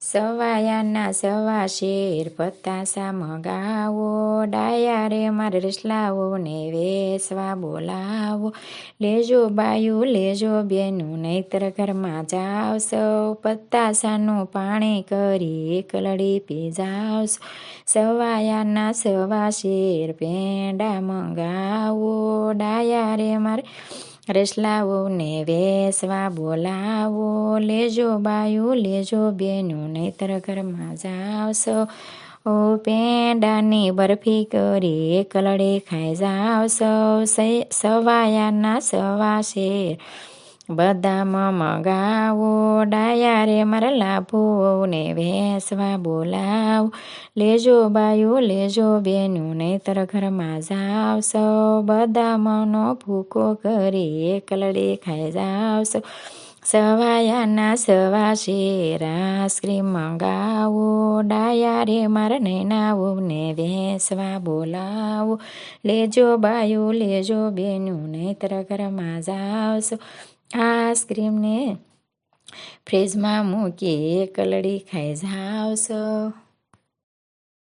સવાયાના સવા શેર પતાસા મગાવો, ડાયા રે મારે રસલાવો ને વેસવા બોલાવો. લેજો બાયું લેજો બેનું નહીતર ઘરમાં જાવ સૌ, પતાસાનું પાણી કરી એકલડી પી જાવ સૌ. સવાયાના સવા શેર પેંડા મંગાવો, ડાયા રે મારે રસલાવો ને વેસવા બોલાવો. લેજો બાયું લેજો બેનું નહીતર ઘરમાં જાવ સૌ, પેંડાની બરફી કરી એકલડે ખાઈ જાવ સૌ. સવાયાના સવા શેર બદામ મગાવો, ડાયા રે મારા લાભો ને વેસવા બોલાવો. લેજો બાયું લેજો બેનું નહીતર ઘરમાં જાવ સૌ, બદામનો ભૂકો કરી એકલડે ખાઈ જાવ સૌ. સવાયાના સવા શેર આઈસ્ક્રીમ મંગાવો, ડાયા રે મારા નૈનાવો ને વેસવા બોલાવો. લેજો બાયું લેજો બેનું નહીતર ઘરમાં જાવ સૌ, આઈસ્ક્રીમને ફ્રીજમાં મૂકી એકલડી ખાઈ જાવ સૌ.